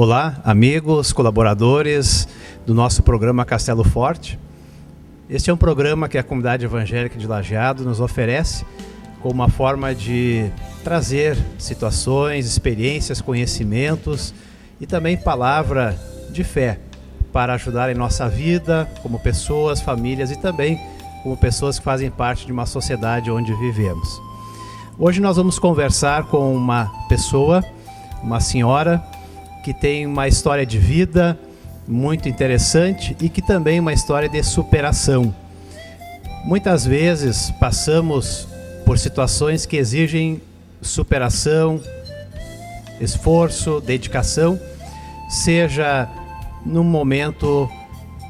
Olá, amigos, colaboradores do nosso programa Castelo Forte. Este é um programa que a comunidade evangélica de Lajeado nos oferece como uma forma de trazer situações, experiências, conhecimentos e também palavra de fé para ajudar em nossa vida como pessoas, famílias e também como pessoas que fazem parte de uma sociedade onde vivemos. Hoje nós vamos conversar com uma pessoa, uma senhora que tem uma história de vida muito interessante e que também uma história de superação. Muitas vezes passamos por situações que exigem superação, esforço, dedicação, seja num momento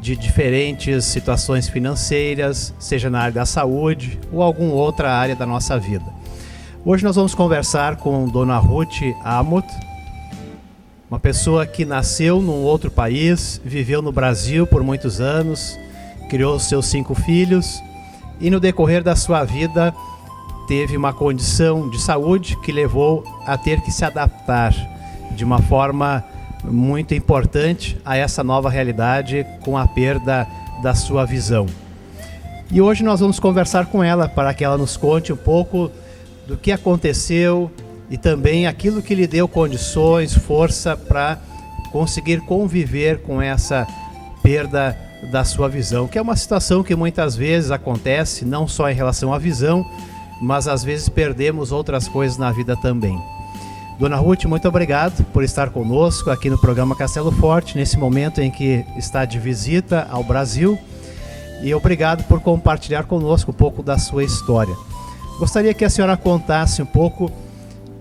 de diferentes situações financeiras, seja na área da saúde ou alguma outra área da nossa vida. Hoje nós vamos conversar com Dona Ruth Amott, uma pessoa que nasceu num outro país, viveu no Brasil por muitos anos, criou seus 5 filhos e no decorrer da sua vida teve uma condição de saúde que levou a ter que se adaptar de uma forma muito importante a essa nova realidade com a perda da sua visão. E hoje nós vamos conversar com ela para que ela nos conte um pouco do que aconteceu e também aquilo que lhe deu condições, força para conseguir conviver com essa perda da sua visão, que é uma situação que muitas vezes acontece, não só em relação à visão, mas às vezes perdemos outras coisas na vida também. Dona Ruth, muito obrigado por estar conosco aqui no programa Castelo Forte, nesse momento em que está de visita ao Brasil, e obrigado por compartilhar conosco um pouco da sua história. Gostaria que a senhora contasse um pouco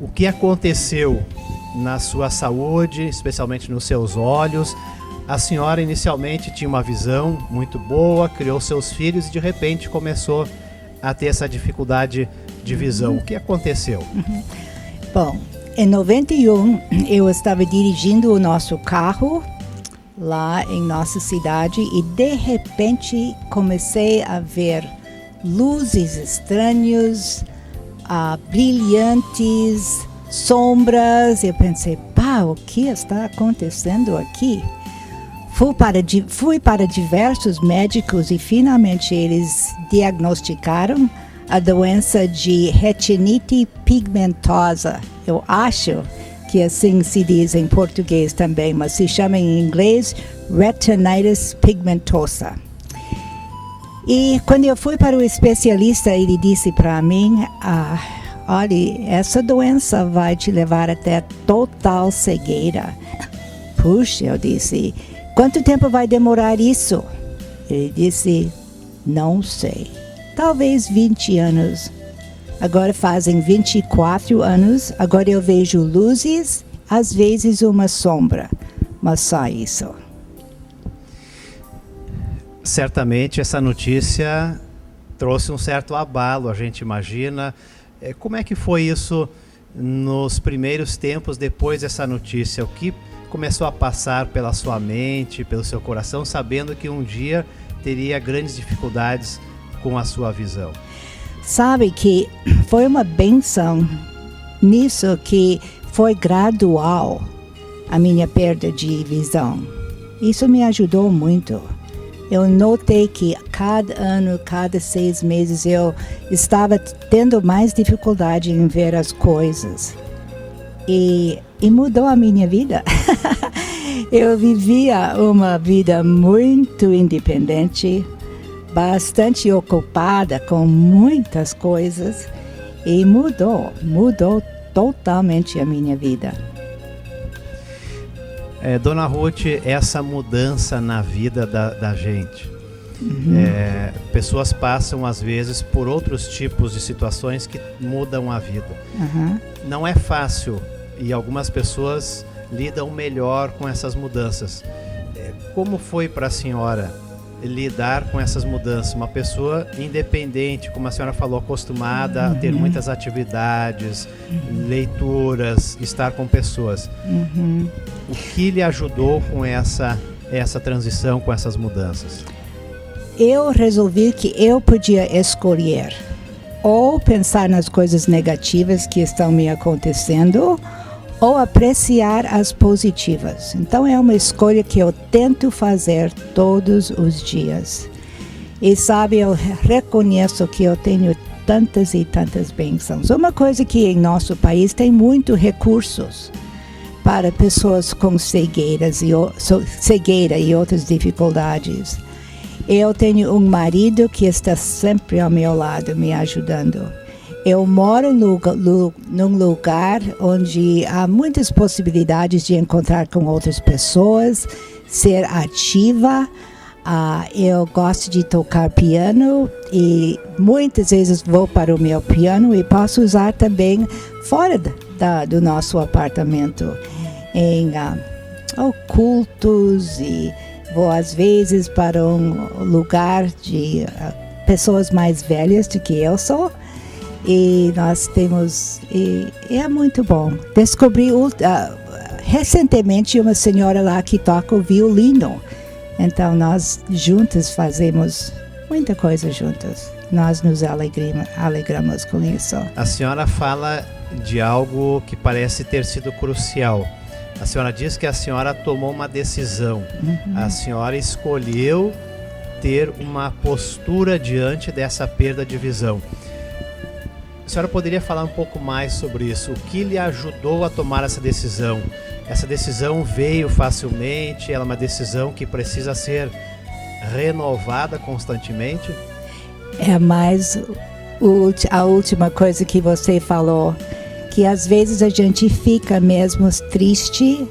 o que aconteceu na sua saúde, especialmente nos seus olhos. A senhora inicialmente tinha uma visão muito boa, criou seus filhos e de repente começou a ter essa dificuldade de visão. O que aconteceu? Bom, em 91 eu estava dirigindo o nosso carro lá em nossa cidade e de repente comecei a ver luzes estranhas, brilhantes, sombras. Eu pensei, o que está acontecendo aqui? Fui para diversos médicos e finalmente eles diagnosticaram a doença de retinite pigmentosa. Eu acho que assim se diz em português também, mas se chama em inglês retinitis pigmentosa. E quando eu fui para o especialista, ele disse para mim, olha, essa doença vai te levar até total cegueira. Puxa, eu disse, quanto tempo vai demorar isso? Ele disse, não sei, talvez 20 anos. Agora fazem 24 anos, agora eu vejo luzes, às vezes uma sombra, mas só isso. Certamente essa notícia trouxe um certo abalo, a gente imagina. Como é que foi isso nos primeiros tempos depois dessa notícia? O que começou a passar pela sua mente, pelo seu coração, sabendo que um dia teria grandes dificuldades com a sua visão? Sabe que foi uma benção nisso que foi gradual a minha perda de visão. Isso me ajudou muito. Eu notei que cada ano, cada 6 meses, eu estava tendo mais dificuldade em ver as coisas. E mudou a minha vida. Eu vivia uma vida muito independente, bastante ocupada com muitas coisas. E mudou totalmente a minha vida. Dona Ruth, essa mudança na vida da gente, pessoas passam às vezes por outros tipos de situações que mudam a vida. Não é fácil e algumas pessoas lidam melhor com essas mudanças. Como foi para a senhora lidar com essas mudanças? Uma pessoa independente, como a senhora falou, acostumada a ter muitas atividades, leituras, estar com pessoas. O que lhe ajudou com essa transição, com essas mudanças? Eu resolvi que eu podia escolher ou pensar nas coisas negativas que estão me acontecendo ou apreciar as positivas. Então é uma escolha que eu tento fazer todos os dias. E sabe, eu reconheço que eu tenho tantas e tantas bênçãos. Uma coisa que em nosso país tem muitos recursos para pessoas com cegueira e outras dificuldades. Eu tenho um marido que está sempre ao meu lado, me ajudando. Eu moro num lugar onde há muitas possibilidades de encontrar com outras pessoas, ser ativa. Eu gosto de tocar piano e muitas vezes vou para o meu piano e posso usar também fora do nosso apartamento, em cultos, e vou às vezes para um lugar de pessoas mais velhas do que eu sou. E nós temos, e é muito bom. Descobri recentemente uma senhora lá que toca o violino. Então nós juntas fazemos muita coisa juntas. Nós nos alegramos com isso. A senhora fala de algo que parece ter sido crucial. A senhora diz que a senhora tomou uma decisão. Uhum. A senhora escolheu ter uma postura diante dessa perda de visão. A senhora poderia falar um pouco mais sobre isso? O que lhe ajudou a tomar essa decisão? Essa decisão veio facilmente? Ela é uma decisão que precisa ser renovada constantemente? É mais a última coisa que você falou, que às vezes a gente fica mesmo triste,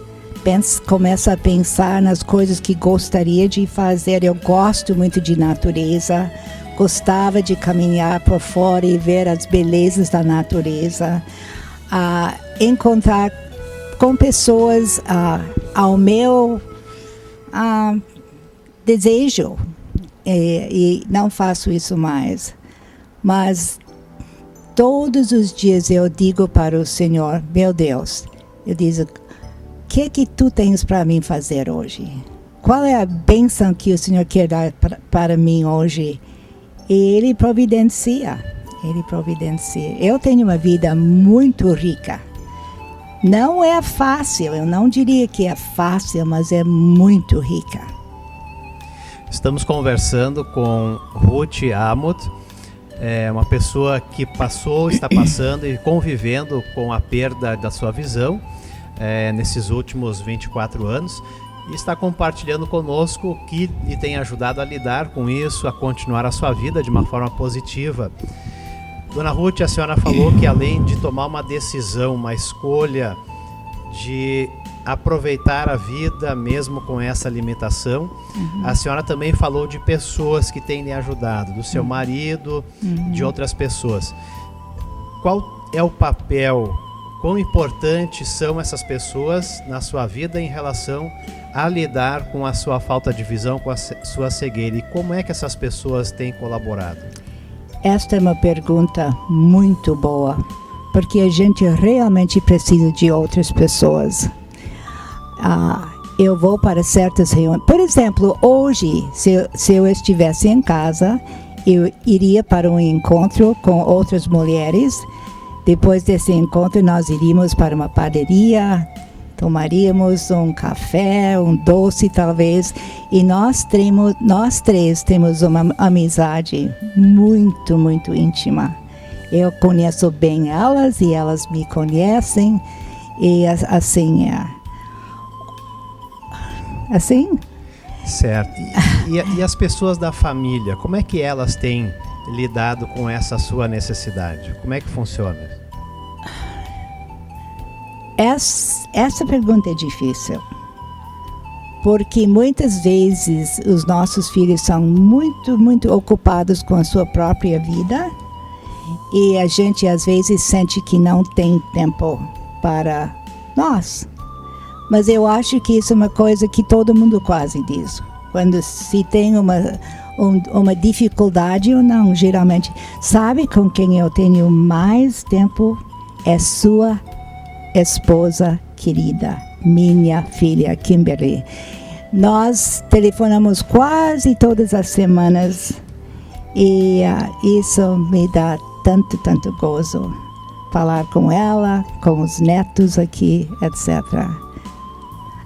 começa a pensar nas coisas que gostaria de fazer. Eu gosto muito de natureza. Gostava de caminhar por fora e ver as belezas da natureza, encontrar com pessoas ao meu desejo, e não faço isso mais. Mas todos os dias eu digo para o Senhor, meu Deus, eu digo, o que tu tens para mim fazer hoje? Qual é a bênção que o Senhor quer dar para mim hoje? E Ele providencia. Eu tenho uma vida muito rica. Não é fácil, eu não diria que é fácil, mas é muito rica. Estamos conversando com Ruth Aamodt, uma pessoa que está passando e convivendo com a perda da sua visão nesses últimos 24 anos. E está compartilhando conosco o que lhe tem ajudado a lidar com isso, a continuar a sua vida de uma forma positiva. Dona Ruth, a senhora falou que além de tomar uma decisão, uma escolha de aproveitar a vida mesmo com essa limitação, a senhora também falou de pessoas que têm lhe ajudado, do seu marido, de outras pessoas. Qual é o papel, quão importantes são essas pessoas na sua vida em relação a lidar com a sua falta de visão, com a sua cegueira, e como é que essas pessoas têm colaborado? Esta é uma pergunta muito boa, porque a gente realmente precisa de outras pessoas. Eu vou para certas reuniões. Por exemplo, hoje, se eu estivesse em casa, eu iria para um encontro com outras mulheres. Depois desse encontro, nós iríamos para uma padaria, tomaríamos um café, um doce talvez, e nós três temos uma amizade muito, muito íntima. Eu conheço bem elas e elas me conhecem, e assim é. Assim? Certo. E as pessoas da família, como é que elas têm lidado com essa sua necessidade? Como é que funciona? Essa pergunta é difícil, porque muitas vezes os nossos filhos são muito, muito ocupados com a sua própria vida, e a gente às vezes sente que não tem tempo para nós. Mas eu acho que isso é uma coisa que todo mundo quase diz. Quando se tem uma dificuldade ou não, geralmente, sabe com quem eu tenho mais tempo? É sua esposa querida, minha filha Kimberly. Nós telefonamos quase todas as semanas, e isso me dá tanto, tanto gozo. falar com ela, com os netos aqui, etc.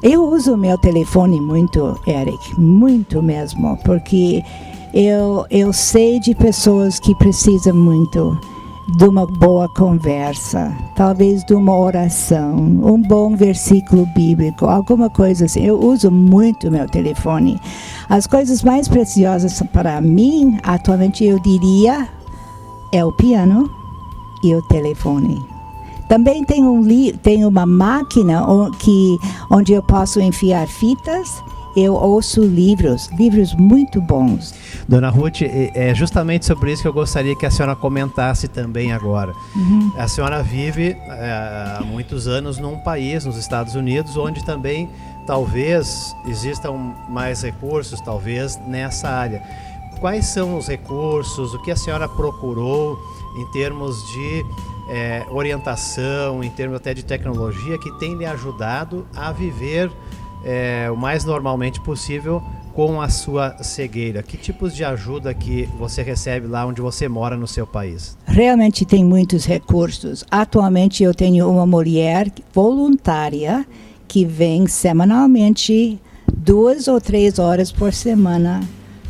Eu uso meu telefone muito, Eric, muito mesmo, porque eu sei de pessoas que precisam muito de uma boa conversa, talvez de uma oração, um bom versículo bíblico, alguma coisa assim. Eu uso muito meu telefone. As coisas mais preciosas para mim, atualmente, eu diria, é o piano e o telefone. Também tenho uma máquina onde eu posso enfiar fitas. Eu ouço livros muito bons. Dona Ruth, é justamente sobre isso que eu gostaria que a senhora comentasse também agora. A senhora vive há muitos anos num país, nos Estados Unidos, onde também talvez existam mais recursos, talvez nessa área. Quais são os recursos, o que a senhora procurou em termos de orientação, em termos até de tecnologia, que tem lhe ajudado a viver o mais normalmente possível com a sua cegueira? Que tipos de ajuda que você recebe lá onde você mora no seu país? Realmente tem muitos recursos. Atualmente eu tenho uma mulher voluntária que vem semanalmente 2 ou 3 horas por semana.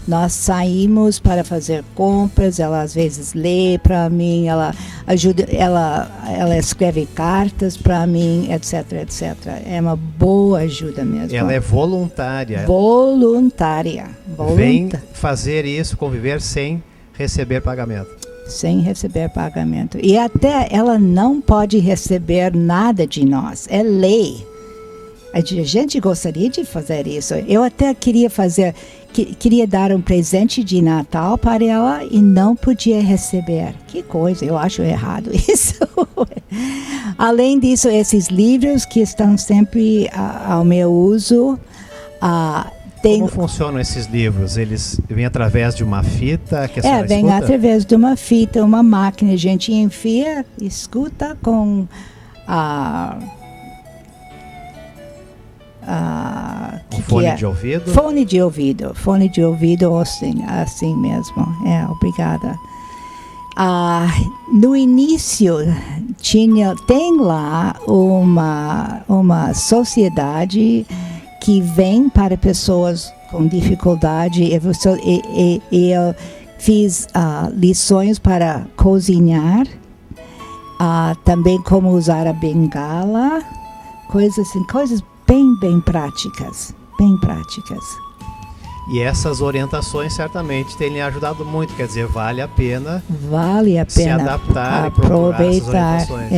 Nós saímos para fazer compras, ela às vezes lê para mim, ela ajuda, ela escreve cartas para mim, etc, etc. É uma boa ajuda mesmo. Ela é voluntária. Voluntária. Vem fazer isso, conviver sem receber pagamento. Sem receber pagamento. E até ela não pode receber nada de nós. É lei. A gente gostaria de fazer isso. Eu até queria dar um presente de Natal para ela e não podia receber. Que coisa, eu acho errado isso. Além disso, esses livros que estão sempre ao meu uso. Como funcionam esses livros? Eles vêm através de uma fita que a senhora vem escuta? Através de uma fita, uma máquina. A gente enfia, escuta com fone de ouvido? Fone de ouvido, assim mesmo. Obrigada. No início tem lá uma sociedade que vem para pessoas com dificuldade e eu fiz lições para cozinhar, também como usar a bengala, coisas bem práticas. E essas orientações certamente têm lhe ajudado muito, quer dizer, vale a pena se adaptar e procurar essas orientações.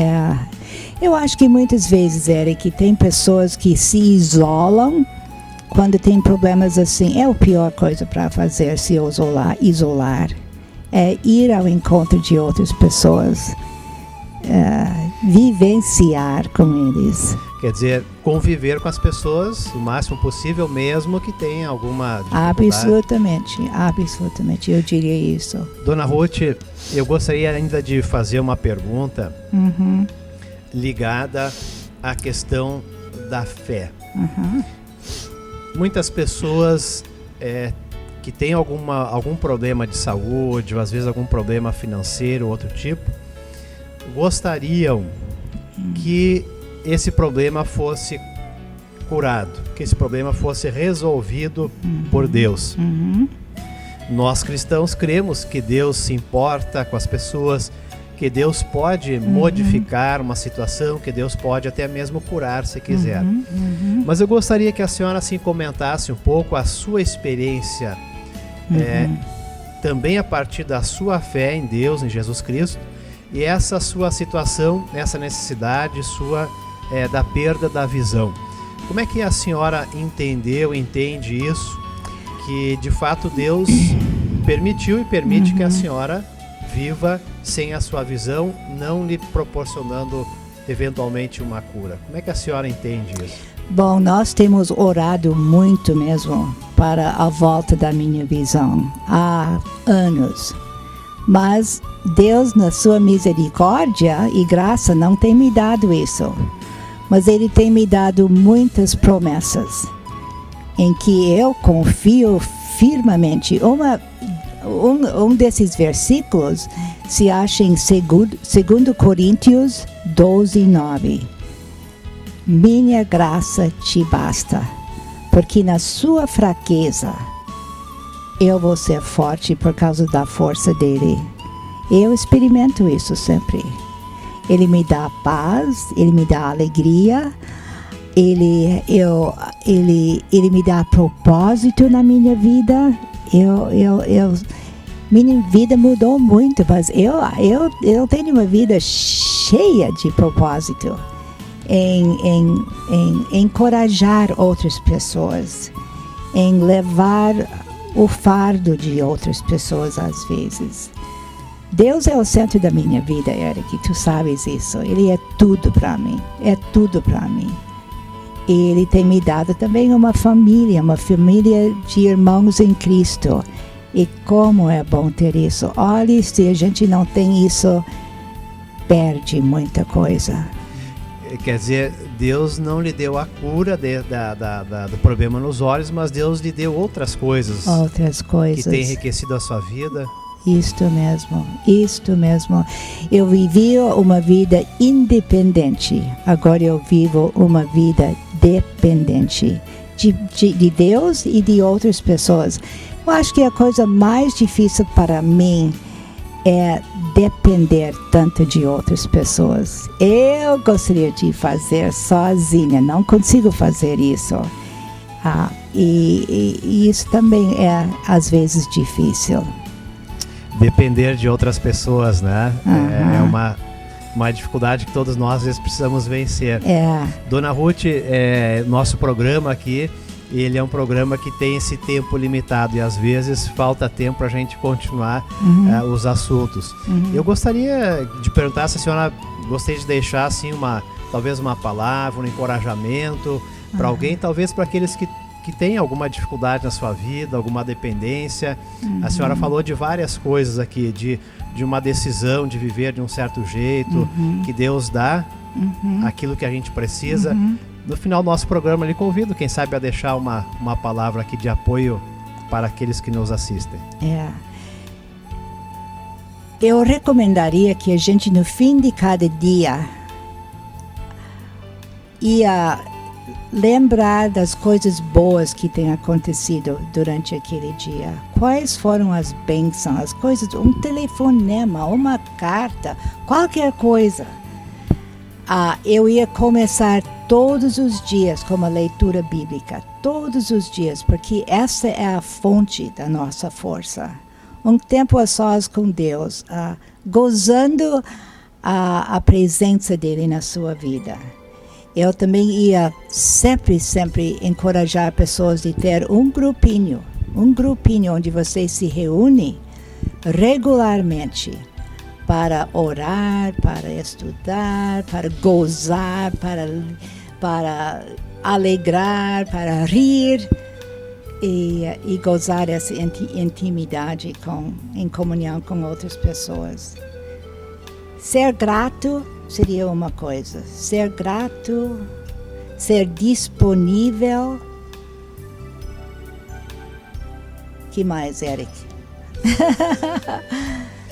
Eu acho que muitas vezes, Eric, tem pessoas que se isolam quando tem problemas assim. É a pior coisa para fazer, se isolar. É ir ao encontro de outras pessoas, vivenciar com eles. Quer dizer, conviver com as pessoas o máximo possível, mesmo que tenha alguma dificuldade. Absolutamente, eu diria isso. Dona Ruth, eu gostaria ainda de fazer uma pergunta ligada à questão da fé. Muitas pessoas que têm algum problema de saúde, ou às vezes algum problema financeiro, outro tipo, gostariam que esse problema fosse curado, que esse problema fosse resolvido por Deus. Nós cristãos cremos que Deus se importa com as pessoas, que Deus pode modificar uma situação, que Deus pode até mesmo curar se quiser. Mas eu gostaria que a senhora assim comentasse um pouco a sua experiência, também a partir da sua fé em Deus, em Jesus Cristo, e essa sua situação, essa necessidade sua da perda da visão. Como é que a senhora entende isso, que de fato Deus permitiu e permite que a senhora viva sem a sua visão, não lhe proporcionando eventualmente uma cura? Como é que a senhora entende isso? Bom, nós temos orado muito mesmo para a volta da minha visão há anos. Mas Deus, na sua misericórdia e graça, não tem me dado isso. Mas Ele tem me dado muitas promessas em que eu confio firmemente. um desses versículos se acha em 2 Coríntios 12:9. Minha graça te basta, porque na sua fraqueza eu vou ser forte por causa da força dele. Eu experimento isso sempre. Ele me dá paz, ele me dá alegria, ele me dá propósito na minha vida. Minha vida mudou muito, mas eu tenho uma vida cheia de propósito em encorajar outras pessoas, em levar o fardo de outras pessoas às vezes. Deus é o centro da minha vida, Eric, tu sabes isso. Ele é tudo para mim, E Ele tem me dado também uma família de irmãos em Cristo. E como é bom ter isso. Olha, se a gente não tem isso, perde muita coisa. Quer dizer, Deus não lhe deu a cura do problema nos olhos, mas Deus lhe deu outras coisas. Que tem enriquecido a sua vida. Isto mesmo. Eu vivi uma vida independente. Agora eu vivo uma vida dependente de Deus e de outras pessoas. Eu acho que a coisa mais difícil para mim é depender tanto de outras pessoas. Eu gostaria de fazer sozinha, não consigo fazer isso. E isso também é, às vezes, difícil. Depender de outras pessoas, né? É uma dificuldade que todos nós, às vezes, precisamos vencer. Dona Ruth, nosso programa aqui, ele é um programa que tem esse tempo limitado e às vezes falta tempo para a gente continuar os assuntos. Eu gostaria de perguntar se a senhora gostaria de deixar assim talvez uma palavra, um encorajamento para alguém, talvez para aqueles que tem alguma dificuldade na sua vida, alguma dependência. A senhora falou de várias coisas aqui, de uma decisão de viver de um certo jeito, que Deus dá aquilo que a gente precisa. No final do nosso programa, eu lhe convido, quem sabe, a deixar uma palavra aqui de apoio para aqueles que nos assistem. Eu recomendaria que a gente, no fim de cada dia, ia lembrar das coisas boas que têm acontecido durante aquele dia. Quais foram as bênçãos, as coisas, um telefonema, uma carta, qualquer coisa. Eu ia começar todos os dias com uma leitura bíblica, todos os dias, porque essa é a fonte da nossa força. Um tempo a sós com Deus, gozando a presença dele na sua vida. Eu também ia sempre encorajar pessoas de ter um grupinho onde você se reúne regularmente para orar, para estudar, para gozar, para alegrar, para rir e gozar essa intimidade em comunhão com outras pessoas. Ser grato seria uma coisa. Ser grato, ser disponível. Que mais, Eric?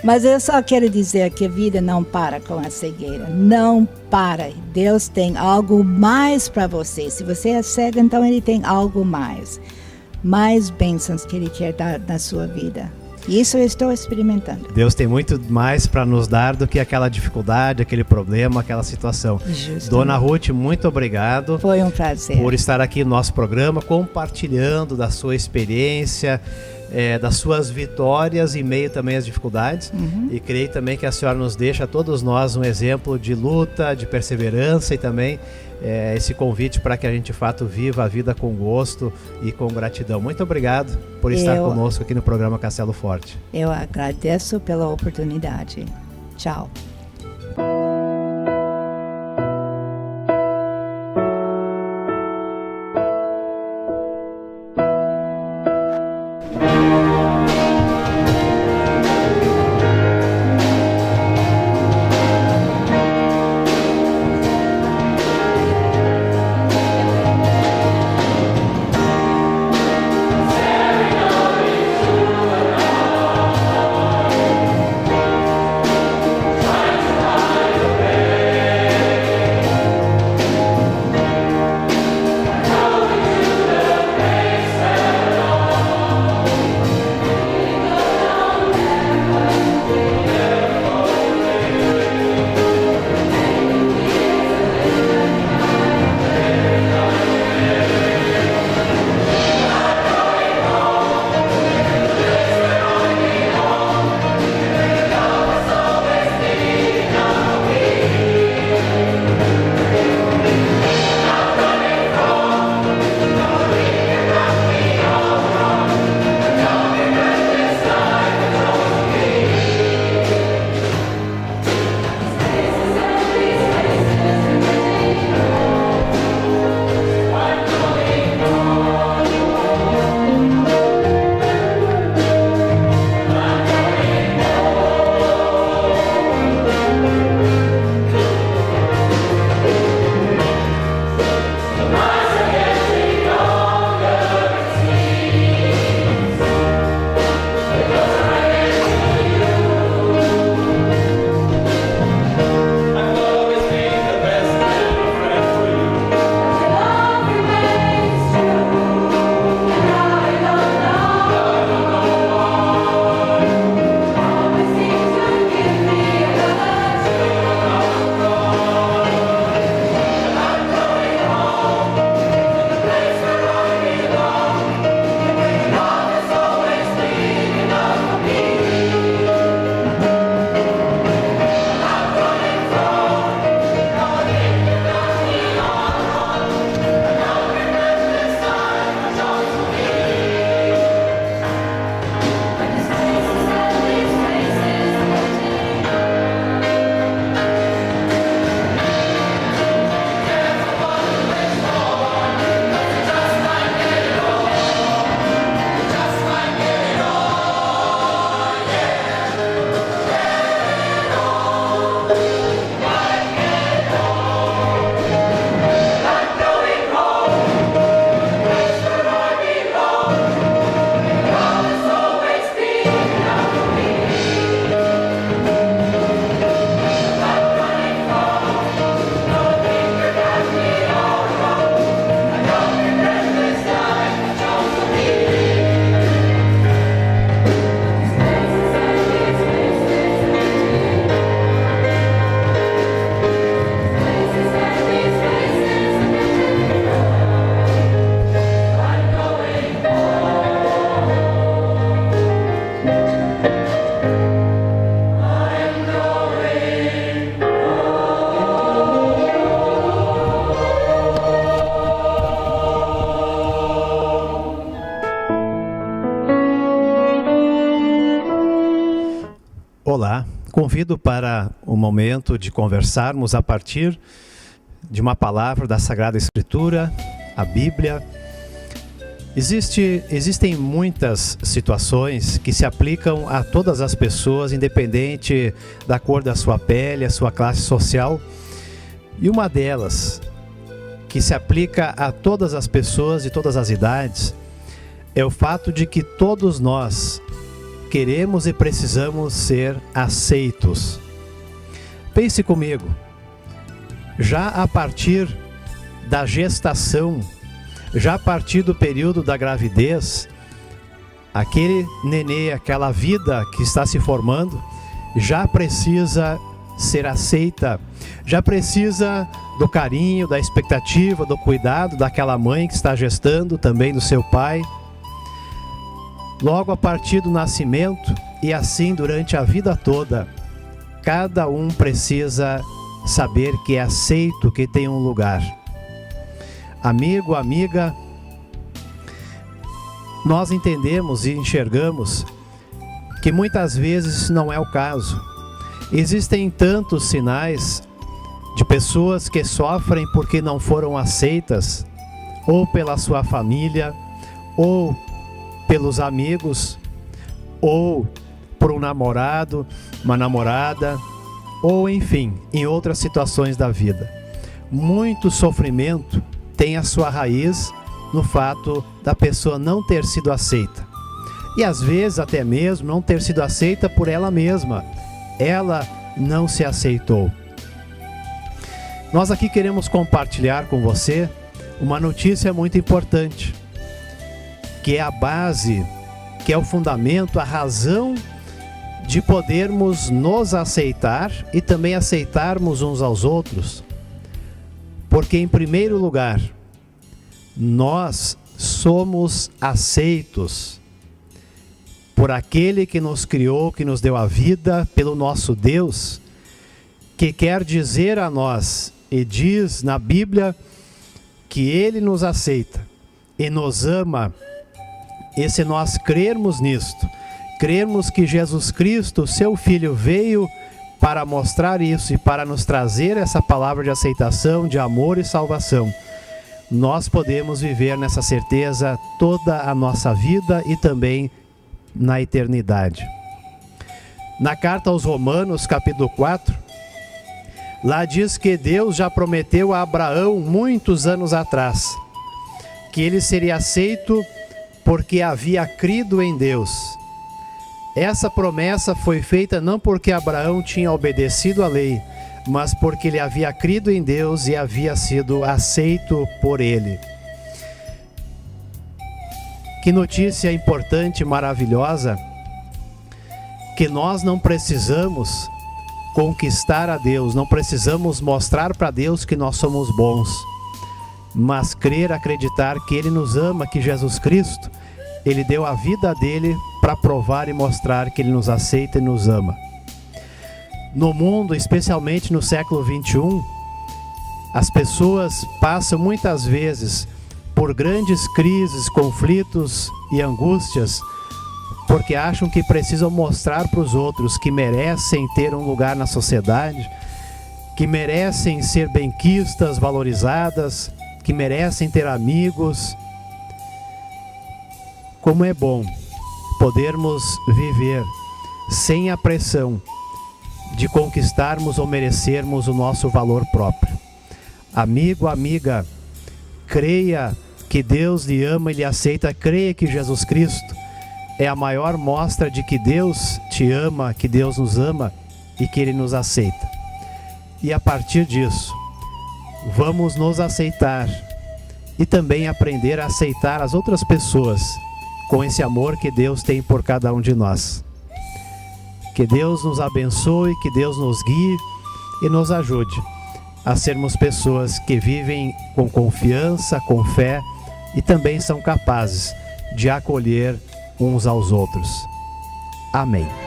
Mas eu só quero dizer que a vida não para com a cegueira. Não para. Deus tem algo mais para você. Se você é cego, então Ele tem algo mais. Mais bênçãos que Ele quer dar na sua vida. Isso eu estou experimentando. Deus tem muito mais para nos dar do que aquela dificuldade, aquele problema, aquela situação. Justamente. Dona Ruth, muito obrigado. Foi um prazer. Por estar aqui no nosso programa, compartilhando da sua experiência, das suas vitórias em meio também às dificuldades. E creio também que a senhora nos deixa a todos nós um exemplo de luta, de perseverança e também esse convite para que a gente de fato viva a vida com gosto e com gratidão. Muito obrigado por estar conosco aqui no programa Castelo Forte. Eu agradeço pela oportunidade. Tchau. Olá, convido para um momento de conversarmos a partir de uma palavra da Sagrada Escritura, a Bíblia. Existem muitas situações que se aplicam a todas as pessoas, independente da cor da sua pele, a sua classe social. E uma delas, que se aplica a todas as pessoas de todas as idades, é o fato de que todos nós queremos e precisamos ser aceitos. Pense comigo, já a partir da gestação, já a partir do período da gravidez, aquele nenê, aquela vida que está se formando, já precisa ser aceita, já precisa do carinho, da expectativa, do cuidado daquela mãe que está gestando, também do seu pai. Logo a partir do nascimento e assim durante a vida toda, cada um precisa saber que é aceito, que tem um lugar. Amigo, amiga, nós entendemos e enxergamos que muitas vezes isso não é o caso. Existem tantos sinais de pessoas que sofrem porque não foram aceitas, ou pela sua família, ou pelos amigos, ou por um namorado, uma namorada, ou enfim, em outras situações da vida. Muito sofrimento tem a sua raiz no fato da pessoa não ter sido aceita. E às vezes até mesmo não ter sido aceita por ela mesma. Ela não se aceitou. Nós aqui queremos compartilhar com você uma notícia muito importante, que é a base, que é o fundamento, a razão de podermos nos aceitar e também aceitarmos uns aos outros. Porque, em primeiro lugar, nós somos aceitos por aquele que nos criou, que nos deu a vida, pelo nosso Deus, que quer dizer a nós, e diz na Bíblia, que Ele nos aceita e nos ama. E se nós crermos nisto, crermos que Jesus Cristo, seu Filho, veio para mostrar isso e para nos trazer essa palavra de aceitação, de amor e salvação, nós podemos viver nessa certeza toda a nossa vida e também na eternidade. Na carta aos Romanos, capítulo 4, lá diz que Deus já prometeu a Abraão muitos anos atrás que ele seria aceito porque havia crido em Deus. Essa promessa foi feita não porque Abraão tinha obedecido à lei, mas porque ele havia crido em Deus e havia sido aceito por ele. Que notícia importante e maravilhosa, que nós não precisamos conquistar a Deus, não precisamos mostrar para Deus que nós somos bons, mas crer, acreditar que Ele nos ama, que Jesus Cristo, Ele deu a vida dele para provar e mostrar que Ele nos aceita e nos ama. No mundo, especialmente no século 21, as pessoas passam muitas vezes por grandes crises, conflitos e angústias, porque acham que precisam mostrar para os outros que merecem ter um lugar na sociedade, que merecem ser benquistas, valorizadas, que merecem ter amigos. Como é bom podermos viver sem a pressão de conquistarmos ou merecermos o nosso valor próprio. Amigo, amiga, creia que Deus lhe ama e lhe aceita, creia que Jesus Cristo é a maior mostra de que Deus te ama, que Deus nos ama e que Ele nos aceita. E a partir disso, vamos nos aceitar e também aprender a aceitar as outras pessoas com esse amor que Deus tem por cada um de nós. Que Deus nos abençoe, que Deus nos guie e nos ajude a sermos pessoas que vivem com confiança, com fé e também são capazes de acolher uns aos outros. Amém.